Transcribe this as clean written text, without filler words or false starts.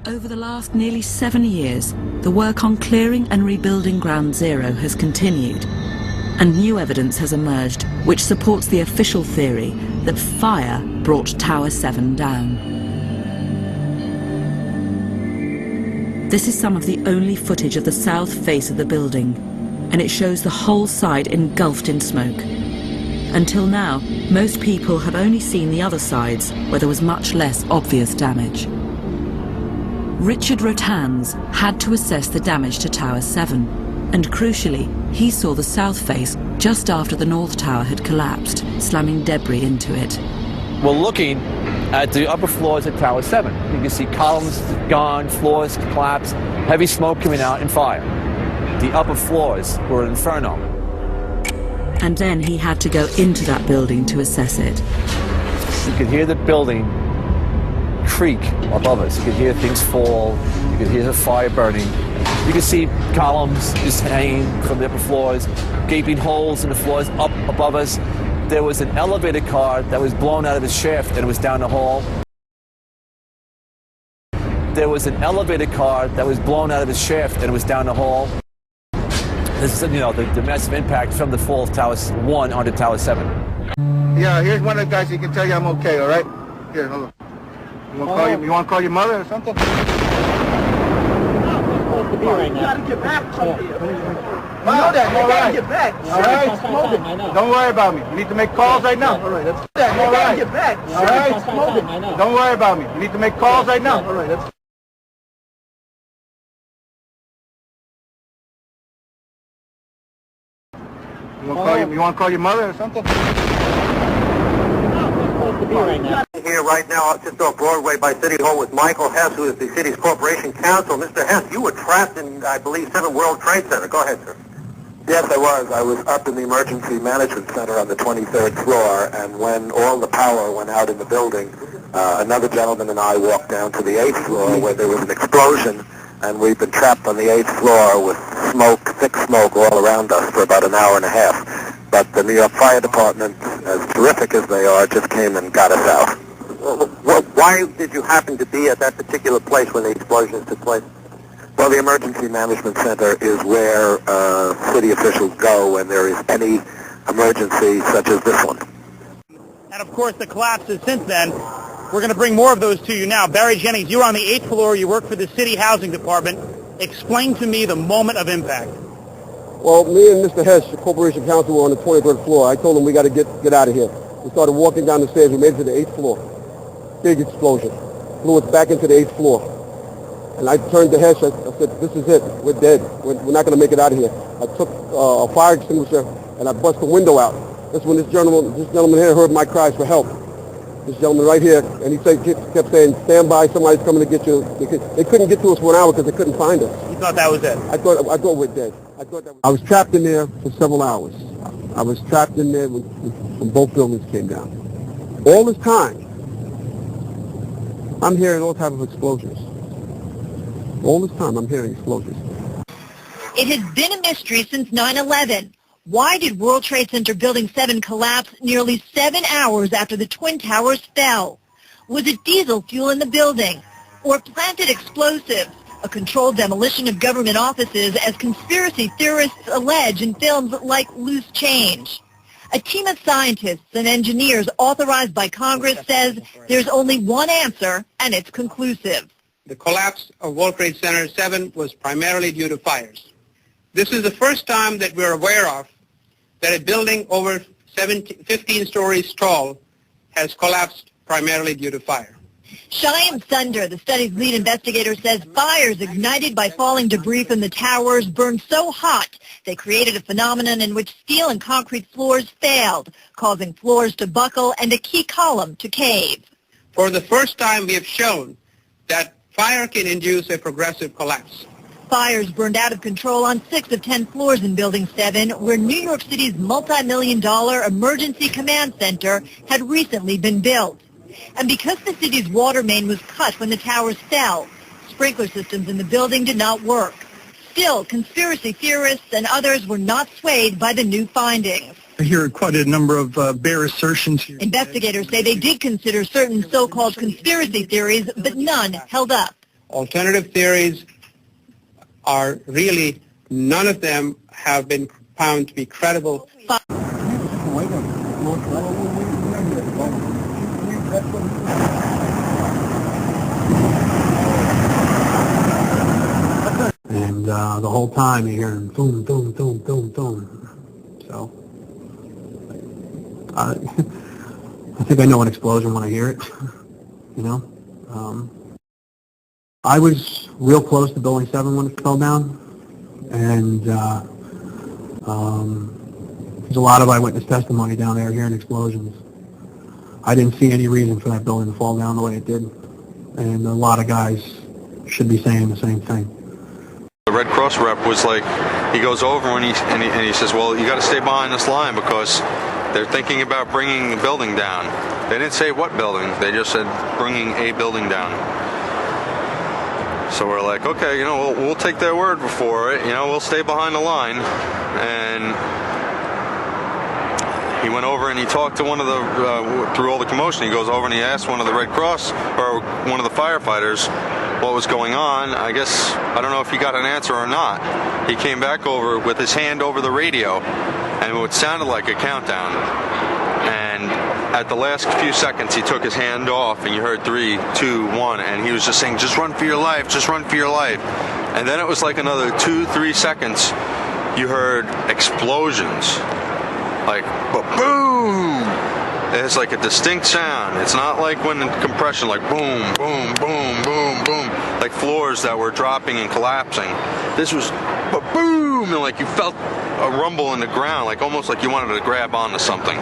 Over the last nearly 7 years, the work on clearing and rebuilding Ground Zero has continued, and new evidence has emerged which supports the official theory that fire brought Tower 7 down. This is some of the only footage of the south face of the building, and it shows the whole side engulfed in smoke. Until now, most people have only seen the other sides, where there was much less obvious damage. Richard Rotans had to assess the damage to Tower 7, and crucially, he saw the south face just after the north tower had collapsed, slamming debris into it. We're looking at the upper floors of Tower 7. You can see columns gone, floors collapsed, heavy smoke coming out, and fire. The upper floors were an inferno. And then he had to go into that building to assess it. You could hear the building creak above us. You could hear things fall. You could hear the fire burning. You could see columns just hanging from the upper floors, gaping holes in the floors up above us. There was an elevator car that was blown out of its shaft and it was down the hall. There was an elevator car that was blown out of its shaft and it was down the hall. This is, the massive impact from the fall of Tower 1 onto Tower 7. Yeah, here's one of the guys who can tell you I'm okay, all right? Here, hold on. You want to call your mother or something? You're not supposed to be right now. You gotta get back from here. You know that. You gotta get back. All right? Don't worry about me. You need to make calls right now. All right, that's that. You gotta get back. All right? Don't worry about me. You need to make calls right now. All right, that's You want to call your mother or something? Here right now, just off Broadway by City Hall with Michael Hess, who is the city's corporation counsel. Mr. Hess, you were trapped in, I believe, 7 World Trade Center. Go ahead, sir. Yes, I was. I was up in the emergency management center on the 23rd floor, and when all the power went out in the building, another gentleman and I walked down to the 8th floor where there was an explosion, and we've been trapped on the 8th floor with smoke, thick smoke all around us for about an hour and a half. But the New York Fire Department, as terrific as they are, just came and got us out. Why did you happen to be at that particular place when the explosions took place? Well, the emergency management center is where city officials go when there is any emergency such as this one. And of course the collapses since then. We're going to bring more of those to you now. Barry Jennings, you're on the 8th floor. You work for the city housing department. Explain to me the moment of impact. Well, me and Mr. Hess, the corporation counsel, were on the 23rd floor. I told him we got to get out of here. We started walking down the stairs. We made it to the 8th floor. Big explosion. Blew us back into the 8th floor. And I turned to Hess. I said, this is it. We're dead. We're not going to make it out of here. I took a fire extinguisher and I bust the window out. That's when this gentleman here heard my cries for help. This gentleman right here, and he kept saying, stand by, somebody's coming to get you. They couldn't get to us for an hour because they couldn't find us. You thought that was it? I thought we're dead. I was trapped in there for several hours. I was trapped in there when both buildings came down. All this time, I'm hearing all types of explosions. All this time, I'm hearing explosions. It has been a mystery since 9/11. Why did World Trade Center Building 7 collapse nearly 7 hours after the Twin Towers fell? Was it diesel fuel in the building? Or planted explosives? A controlled demolition of government offices, as conspiracy theorists allege in films like Loose Change. A team of scientists and engineers authorized by Congress says there's only one answer, and it's conclusive. The collapse of World Trade Center 7 was primarily due to fires. This is the first time that we're aware of that a building over 15 stories tall has collapsed primarily due to fire. Shyam Sunder, the study's lead investigator, says fires ignited by falling debris from the towers burned so hot they created a phenomenon in which steel and concrete floors failed, causing floors to buckle and a key column to cave. For the first time, we have shown that fire can induce a progressive collapse. Fires burned out of control on 6 of 10 floors in Building 7, where New York City's multi-million-dollar emergency command center had recently been built. And because the city's water main was cut when the towers fell, sprinkler systems in the building did not work. Still, conspiracy theorists and others were not swayed by the new findings. I hear quite a number of bare assertions here. Investigators say they did consider certain so-called conspiracy theories, but none held up. Alternative theories are really, none of them have been found to be credible. And the whole time you're hearing boom, boom, boom, boom, boom. So I think I know an explosion when I hear it. You know, I was real close to Building 7 when it fell down, and there's a lot of eyewitness testimony down there hearing explosions. I didn't see any reason for that building to fall down the way it did, and a lot of guys should be saying the same thing. The Red Cross rep was like, he goes over and he says, well, you got to stay behind this line because they're thinking about bringing the building down. They didn't say what building, they just said bringing a building down. So we're like, okay, you know, we'll take their word for it, you know, we'll stay behind the line. And he went over and he talked to one of the, through all the commotion, he goes over and he asked one of the Red Cross, or one of the firefighters, what was going on. I guess, I don't know if he got an answer or not. He came back over with his hand over the radio, and it sounded like a countdown. And at the last few seconds, he took his hand off, and you heard 3, 2, 1, and he was just saying, just run for your life, just run for your life. And then it was like another 2, 3 seconds, you heard explosions. Like, boom! It's like a distinct sound. It's not like when compression, like boom, boom, boom, boom, boom, like floors that were dropping and collapsing. This was boom, and like you felt a rumble in the ground, like almost like you wanted to grab onto something.